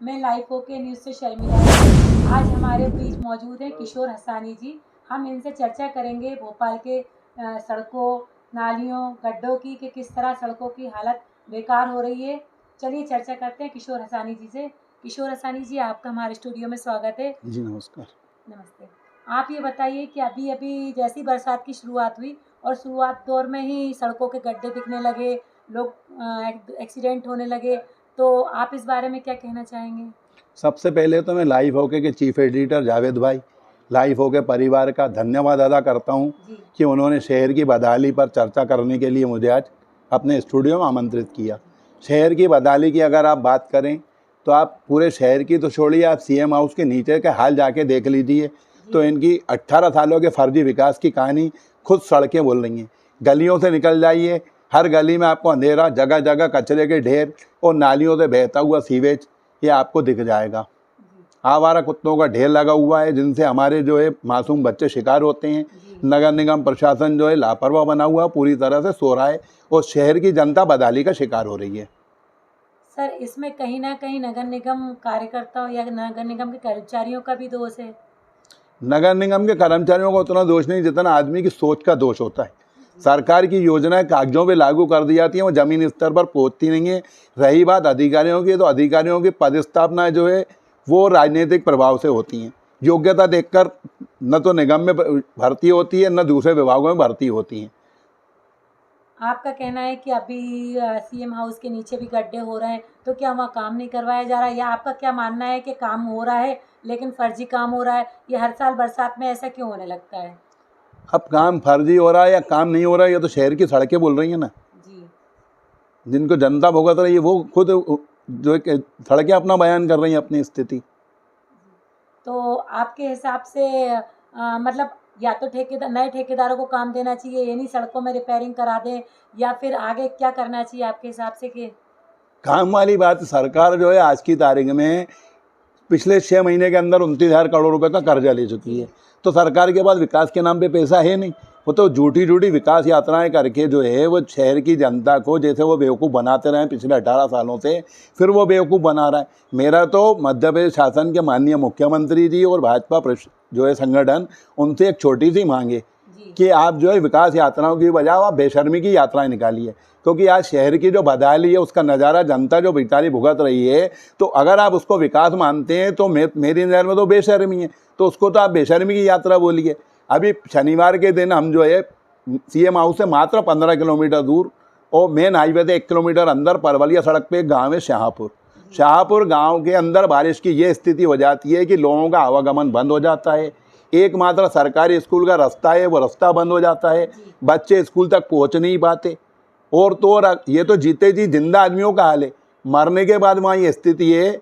मैं लाइव होके न्यूज़ से शर्मिला हूँ। आज हमारे बीच मौजूद हैं किशोर हसानी जी। हम इनसे चर्चा करेंगे भोपाल के सड़कों, नालियों, गड्ढों की कि किस तरह सड़कों की हालत बेकार हो रही है। चलिए चर्चा करते हैं किशोर हसानी जी से। किशोर हसानी जी, आपका हमारे स्टूडियो में स्वागत है। जी नमस्कार। नमस्ते। आप ये बताइए कि अभी-अभी जैसी बरसात की शुरुआत हुई और शुरुआत दौर में ही सड़कों के गड्ढे दिखने लगे, लोग एक्सीडेंट होने लगे, तो आप इस बारे में क्या कहना चाहेंगे? सबसे पहले तो मैं लाइव होके के चीफ एडिटर जावेद भाई, लाइव होके परिवार का धन्यवाद अदा करता हूँ जी। कि उन्होंने शहर की बदहाली पर चर्चा करने के लिए मुझे आज अपने स्टूडियो में आमंत्रित किया। शहर की बदहाली की अगर आप बात करें तो आप पूरे शहर की तो छोड़िए, आप सीएम हाउस के नीचे के हाल जाके देख लीजिए तो इनकी 18 सालों के फर्जी विकास की कहानी खुद सड़कें बोल रही हैं। गलियों से निकल जाइए, हर गली में आपको अंधेरा, जगह जगह कचरे के ढेर और नालियों से बहता हुआ सीवेज ये आपको दिख जाएगा। आवारा कुत्तों का ढेर लगा हुआ है जिनसे हमारे जो है मासूम बच्चे शिकार होते हैं। नगर निगम प्रशासन जो है लापरवाह बना हुआ, पूरी तरह से सो रहा है और शहर की जनता बदहाली का शिकार हो रही है। सर, इसमें कहीं न कहीं नगर निगम कार्यकर्ताओं या नगर निगम के कर्मचारियों का भी दोष है। नगर निगम के कर्मचारियों को उतना दोष नहीं जितना आदमी की सोच का दोष होता है। सरकार की योजनाएं कागजों पे लागू कर दी जाती हैं, वो ज़मीन स्तर पर पहुंचती नहीं है। रही बात अधिकारियों की, तो अधिकारियों की पदस्थापना जो है वो राजनीतिक प्रभाव से होती हैं। योग्यता देखकर न तो निगम में भर्ती होती है, न दूसरे विभागों में भर्ती होती हैं। आपका कहना है कि अभी सीएम हाउस के नीचे भी गड्ढे हो रहे हैं, तो क्या वहाँ काम नहीं करवाया जा रहा है, या आपका क्या मानना है कि काम हो रहा है लेकिन फर्जी काम हो रहा है? ये हर साल बरसात में ऐसा क्यों होने लगता है? अब काम फर्जी हो रहा है या काम नहीं हो रहा है, ये तो शहर की सड़कें बोल रही हैं ना। जी। जिनको जनता भुगत रही है वो खुद जो है सड़कें अपना बयान कर रही हैं, अपनी स्थिति। तो आपके हिसाब से मतलब या तो नए ठेकेदारों को काम देना चाहिए, ये नहीं सड़कों में रिपेयरिंग करा दें, या फिर आगे क्या करना चाहिए आपके हिसाब से कि काम वाली बात, सरकार जो है आज की तारीख में पिछले 6 महीने के अंदर 29,000 करोड़ रुपए का कर्जा ले चुकी है। तो सरकार के पास विकास के नाम पे पैसा है नहीं। वो तो झूठी झूठी विकास यात्राएं करके जो है वो शहर की जनता को जैसे वो बेवकूफ़ बनाते रहे पिछले 18 सालों से, फिर वो बेवकूफ़ बना रहा है। मेरा तो मध्य प्रदेश शासन के माननीय मुख्यमंत्री जी और भाजपा जो है संगठन, उनसे एक छोटी सी मांग है कि आप जो है विकास यात्राओं की बजाय आप बेशर्मी की यात्राएं निकालिए। क्योंकि आज शहर की जो बदहाली है उसका नज़ारा जनता जो बेचारी भुगत रही है, तो अगर आप उसको विकास मानते हैं तो मेरी नज़र में तो बेशर्मी है। तो उसको तो आप बेशर्मी की यात्रा बोलिए। अभी शनिवार के दिन हम जो है सीएम हाउस से मात्र 15 किलोमीटर दूर और मेन हाईवे से 1 किलोमीटर अंदर परवलिया सड़क पे एक गाँव है शाहपुर गाँव के अंदर बारिश की ये स्थिति हो जाती है कि लोगों का आवागमन बंद हो जाता है। एकमात्र सरकारी स्कूल का रास्ता है, वो रास्ता बंद हो जाता है, बच्चे स्कूल तक पहुंच नहीं पाते। और तो ये तो जीते जी जिंदा आदमियों का हाल है। मरने के बाद वहाँ ये स्थिति है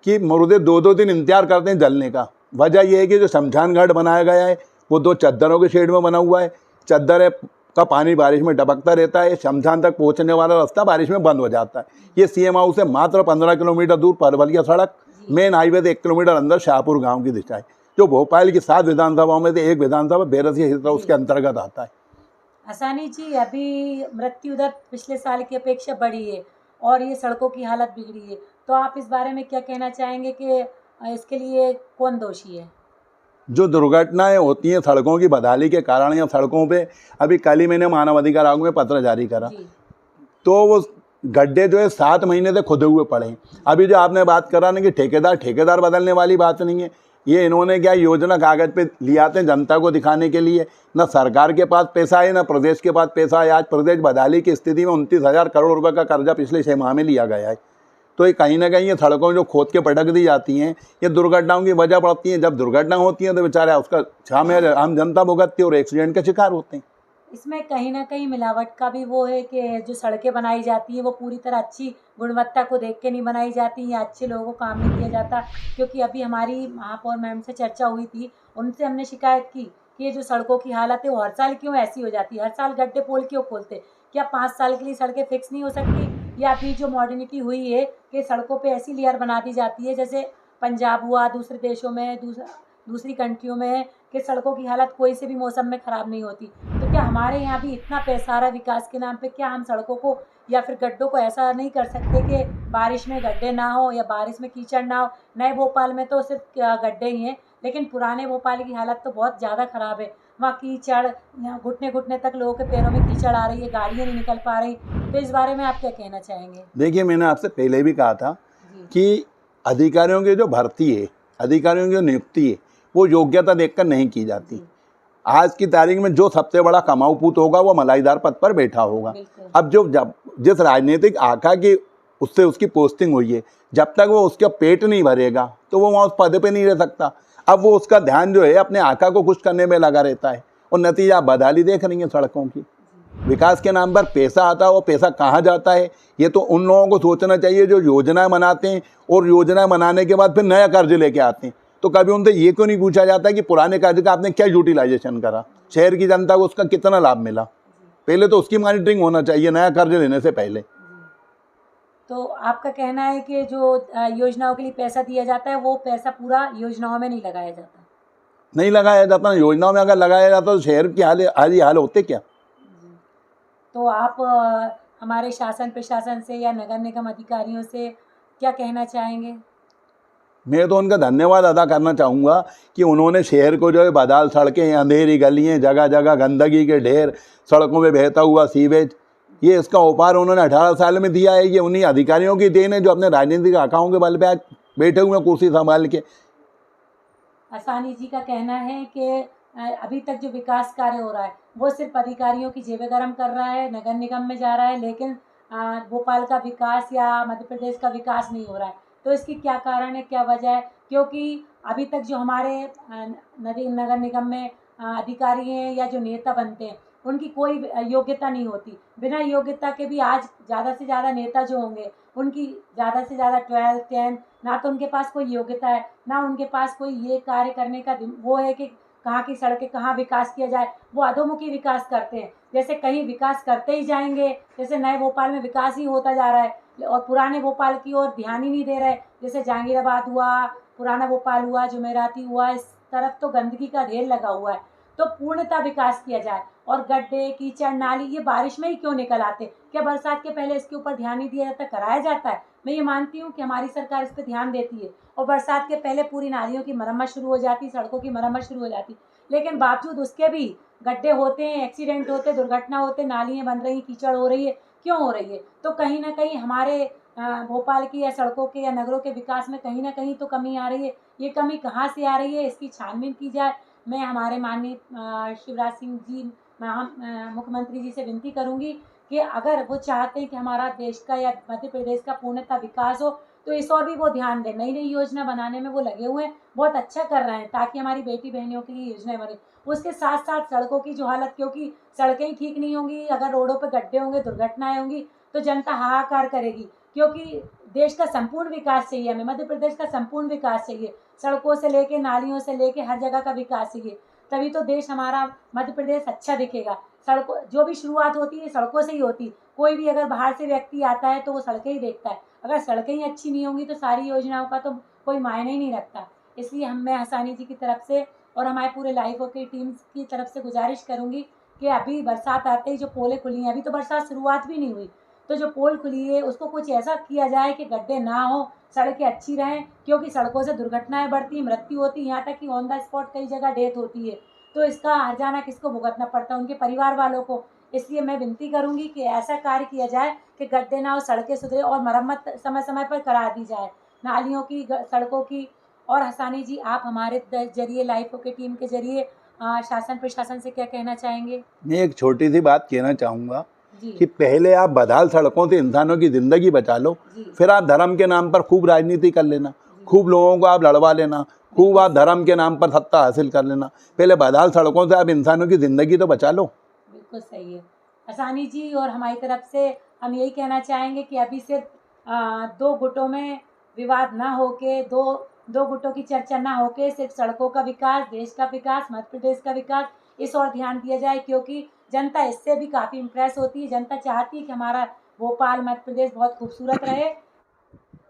कि मुर्दे 2-2 दिन इंतजार करते हैं जलने का। वजह यह है कि जो शमशान घाट बनाया गया है वो 2 चद्दरों के शेड में बना हुआ है। चद्दर का पानी बारिश में टपकता रहता है, शमशान तक पहुँचने वाला रास्ता बारिश में बंद हो जाता है। ये सीएम हाउस से मात्र 15 किलोमीटर दूर परवलिया सड़क, मेन हाईवे से 1 किलोमीटर अंदर शाहपुर गाँव की दिशा है, जो भोपाल की 7 विधानसभाओं में से एक विधानसभा बेरसिया हिस्सा उसके अंतर्गत आता है। हसानी जी, अभी मृत्यु दर पिछले साल की अपेक्षा बढ़ी है और ये सड़कों की हालत बिगड़ी है, तो आप इस बारे में क्या कहना चाहेंगे कि इसके लिए कौन दोषी है? जो दुर्घटनाएं होती हैं सड़कों की बदहाली के कारण या सड़कों पे, अभी कल ही मैंने मानव अधिकार आयोग में पत्र जारी करा, तो वो गड्ढे जो है 7 महीने से खुदे हुए पड़े हैं। अभी जो आपने बात करा ना कि ठेकेदार बदलने वाली बात नहीं है। ये इन्होंने क्या योजना कागज पे ले आते हैं जनता को दिखाने के लिए। न सरकार के पास पैसा है, न प्रदेश के पास पैसा है। आज प्रदेश बदहाली की स्थिति में 29,000 करोड़ रुपए का कर्जा पिछले 6 माह में लिया गया है। तो ये कहीं ना कहीं ये सड़कों जो खोद के पटक दी जाती हैं, ये दुर्घटनाओं की वजह पड़ती हैं। जब दुर्घटना होती है तो बेचारे उसका छाम आम जनता भुगतती है और एक्सीडेंट का शिकार होते हैं। इसमें कहीं न कहीं मिलावट का भी वो है कि जो सड़कें बनाई जाती हैं वो पूरी तरह अच्छी गुणवत्ता को देख के नहीं बनाई जाती या अच्छे लोगों को काम नहीं दिया जाता। क्योंकि अभी हमारी महापौर मैम से चर्चा हुई थी, उनसे हमने शिकायत की कि ये जो सड़कों की हालत है वो हर साल क्यों ऐसी हो जाती है, हर साल गड्ढे पोल क्यों खोलते? क्या 5 साल के लिए सड़कें फिक्स नहीं हो सकती? या अभी जो मॉडर्निटी हुई है कि सड़कों पे ऐसी लेयर बना दी जाती है जैसे पंजाब हुआ, दूसरे देशों में, दूसरी कंट्रियों में है कि सड़कों की हालत कोई से भी मौसम में ख़राब नहीं होती। तो क्या हमारे यहाँ भी इतना पैसा आ रहा है विकास के नाम पे, क्या हम सड़कों को या फिर गड्ढों को ऐसा नहीं कर सकते कि बारिश में गड्ढे ना हो या बारिश में कीचड़ ना हो? नए भोपाल में तो सिर्फ गड्ढे ही हैं, लेकिन पुराने भोपाल की हालत तो बहुत ज़्यादा ख़राब है। वहाँ कीचड़, यहाँ घुटने घुटने तक लोगों के पैरों में कीचड़ आ रही है, गाड़ियाँ नहीं निकल पा रही। तो इस बारे में आप क्या कहना चाहेंगे? देखिए, मैंने आपसे पहले भी कहा था जी। कि अधिकारियों की जो भर्ती है, अधिकारियों की जो नियुक्ति है, वो योग्यता देखकर नहीं की जाती। जी, आज की तारीख में जो सबसे बड़ा कमाऊ पूत होगा वो मलाईदार पद पर बैठा होगा। बिल्कुल। अब जब जिस राजनीतिक आका की उससे उसकी पोस्टिंग हुई है, जब तक वो उसका पेट नहीं भरेगा तो वो वहाँ उस पद पे नहीं रह सकता। अब वो उसका ध्यान जो है अपने आका को खुश करने में लगा रहता है, और नतीजा आप बदहाली देख रही हैं सड़कों की। विकास के नाम पर पैसा आता है, वो पैसा कहाँ जाता है ये तो उन लोगों को सोचना चाहिए जो योजनाएं बनाते हैं और योजनाएं बनाने के बाद फिर नया कर्ज लेके आते हैं। तो कभी उनसे ये क्यों नहीं पूछा जाता कि पुराने कर्ज का आपने क्या यूटिलाइजेशन करा, शहर की जनता को उसका कितना लाभ मिला? पहले तो उसकी मॉनिटरिंग होना चाहिए नया कर्ज लेने से पहले। तो आपका कहना है कि जो योजनाओं के लिए पैसा दिया जाता है वो पैसा पूरा योजनाओं में नहीं लगाया जाता? नहीं लगाया जाता। योजनाओं में अगर लगाया जाता तो शहर की हाल होते क्या? जी। तो आप हमारे शासन प्रशासन से या नगर निगम अधिकारियों से क्या कहना चाहेंगे? मैं तो उनका धन्यवाद अदा करना चाहूँगा कि उन्होंने शहर को जो है बदाल सड़कें, अंधेरी गलियाँ, जगह जगह गंदगी के ढेर, सड़कों पे बहता हुआ सीवेज, ये इसका उपहार उन्होंने 18 साल में दिया है। ये उन्हीं अधिकारियों की देन है जो अपने राजनीतिक आकाओं के बल पे आज बैठे हुए हैं कुर्सी संभाल के। असानी जी का कहना है कि अभी तक जो विकास कार्य हो रहा है वो सिर्फ अधिकारियों की जेबें गर्म कर रहा है, नगर निगम में जा रहा है, लेकिन भोपाल का विकास या मध्य प्रदेश का विकास नहीं हो रहा है। तो इसकी क्या कारण है, क्या वजह है? क्योंकि अभी तक जो हमारे नगर निगम में अधिकारी हैं या जो नेता बनते हैं उनकी कोई योग्यता नहीं होती। बिना योग्यता के भी आज ज़्यादा से ज़्यादा नेता जो होंगे उनकी ज़्यादा से ज़्यादा 12th 10th, ना तो उनके पास कोई योग्यता है, ना उनके पास कोई ये कार्य करने का वो है कि कहाँ की सड़कें, कहाँ विकास किया जाए। वो अधोमुखी विकास करते हैं, जैसे कहीं विकास करते ही जाएंगे, जैसे नए भोपाल में विकास ही होता जा रहा है और पुराने भोपाल की ओर ध्यान ही नहीं दे रहे। जैसे जहांगीराबाद हुआ, पुराना भोपाल हुआ, जुमेराती हुआ, इस तरफ तो गंदगी का ढेर लगा हुआ है। तो पूर्णतः विकास किया जाए। और गड्ढे, कीचड़, नाली ये बारिश में ही क्यों निकल आते? क्या बरसात के पहले इसके ऊपर ध्यान नहीं दिया जाता, कराया जाता है? मैं ये मानती हूँ कि हमारी सरकार इस पर ध्यान देती है और बरसात के पहले पूरी नालियों की मरम्मत शुरू हो जाती, सड़कों की मरम्मत शुरू हो जाती, लेकिन बावजूद उसके भी गड्ढे होते हैं, एक्सीडेंट होते, दुर्घटना होते, नालियाँ बन रही, कीचड़ हो रही है। क्यों हो रही है? तो कहीं ना कहीं हमारे भोपाल की या सड़कों के या नगरों के विकास में कहीं ना कहीं तो कमी आ रही है। ये कमी कहाँ से आ रही है, इसकी छानबीन की जाए। मैं हमारे माननीय शिवराज सिंह जी मुख्यमंत्री जी से विनती करूंगी कि अगर वो चाहते हैं कि हमारा देश का या मध्य प्रदेश का पूर्णतः विकास हो तो इस और भी वो ध्यान दें। नई नई योजना बनाने में वो लगे हुए हैं, बहुत अच्छा कर रहे हैं ताकि हमारी बेटी बहनियों के लिए योजनाएं बने। उसके साथ साथ सड़कों की जो हालत, क्योंकि सड़कें ही ठीक नहीं होंगी, अगर रोडों पर गड्ढे होंगे, दुर्घटनाएं होंगी तो जनता हाहाकार करेगी। क्योंकि देश का संपूर्ण विकास चाहिए, हमें मध्य प्रदेश का संपूर्ण विकास चाहिए, सड़कों से लेके नालियों से लेके हर जगह का विकास चाहिए, तभी तो देश हमारा मध्य प्रदेश अच्छा दिखेगा। सड़कों जो भी शुरुआत होती है सड़कों से ही होती। कोई भी अगर बाहर से व्यक्ति आता है तो वो सड़कें ही देखता है, अगर सड़कें ही अच्छी नहीं होंगी तो सारी योजनाओं का तो कोई मायने ही नहीं रखता। इसलिए मैं हसानी जी की तरफ से और हमारे पूरे लाइफ ओके टीम की तरफ से गुजारिश करूँगी कि अभी बरसात आते ही जो पोलें खुली हैं, अभी तो बरसात शुरुआत भी नहीं हुई, तो जो पोल खुली है उसको कुछ ऐसा किया जाए कि गड्ढे ना हो, सड़कें अच्छी रहें। क्योंकि सड़कों से दुर्घटनाएं बढ़ती, मृत्यु होती, यहाँ तक कि ऑन द स्पॉट कई जगह डेथ होती है। तो इसका हर्जाना किसको भुगतना पड़ता है? उनके परिवार वालों को। इसलिए मैं विनती करूंगी कि ऐसा कार्य किया जाए कि गड्ढे ना हो, सड़कें सुधरे और मरम्मत समय समय पर करा दी जाए नालियों की, सड़कों की। और हसानी जी, आप हमारे जरिए लाइफ ओके टीम के जरिए शासन प्रशासन से क्या कहना चाहेंगे? मैं एक छोटी सी बात कहना चाहूँगा जी कि पहले आप बदहाल सड़कों से इंसानों की ज़िंदगी बचा लो, जी फिर आप धर्म के नाम पर खूब राजनीति कर लेना, जी खूब लोगों को आप लड़वा लेना, खूब आप धर्म के नाम पर सत्ता हासिल कर लेना। पहले बदहाल सड़कों से आप इंसानों की ज़िंदगी तो बचा लो। बिल्कुल सही है हसानी जी। और हमारी तरफ से हम यही कहना चाहेंगे कि अभी सिर्फ दो गुटों में विवाद ना होके, दो गुटों की चर्चा ना होके, सिर्फ सड़कों का विकास, देश का विकास, मध्य प्रदेश का विकास, इस और ध्यान दिया जाए। क्योंकि जनता इससे भी काफ़ी इम्प्रेस होती है, जनता चाहती है कि हमारा भोपाल मध्य प्रदेश बहुत खूबसूरत रहे।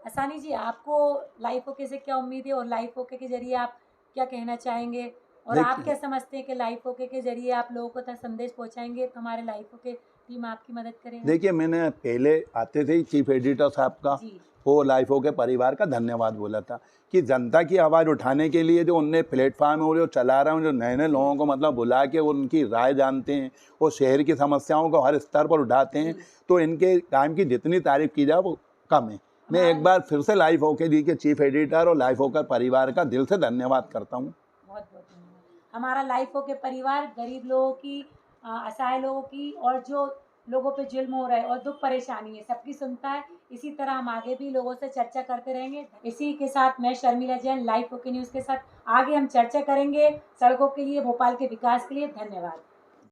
हसानी जी, आपको लाइफ ओके से क्या उम्मीद है और लाइफ ओके के जरिए आप क्या कहना चाहेंगे? और आप देखिए क्या समझते हैं कि लाइफ ओके के जरिए आप लोगों को तक संदेश पहुंचाएंगे तो हमारे लाइफ ओके टीम आपकी मदद करेगा? देखिए, मैंने पहले आते थे ही चीफ एडिटर साहब का जी वो लाइफो के परिवार का धन्यवाद बोला था कि जनता की आवाज़ उठाने के लिए जो उनने प्लेटफार्म वो जो चला रहा हूँ, जो नए नए लोगों को मतलब बुला के उनकी राय जानते हैं, वो शहर की समस्याओं को हर स्तर पर उठाते हैं, तो इनके काम की जितनी तारीफ की जाए वो कम है। मैं एक बार फिर से लाइफ ओके जी के चीफ एडिटर और लाइफ ओके परिवार का दिल से धन्यवाद करता हूँ। बहुत बहुत धन्यवाद। हमारा लाइफ ओके परिवार गरीब लोगों की, असहाय लोगों की और जो लोगों पे जुल्म हो रहा है और दुख परेशानी है सबकी सुनता है। इसी तरह हम आगे भी लोगों से चर्चा करते रहेंगे। इसी के साथ मैं Sharmila Jain life okay news के साथ आगे हम चर्चा करेंगे सड़कों के लिए, भोपाल के विकास के लिए। धन्यवाद।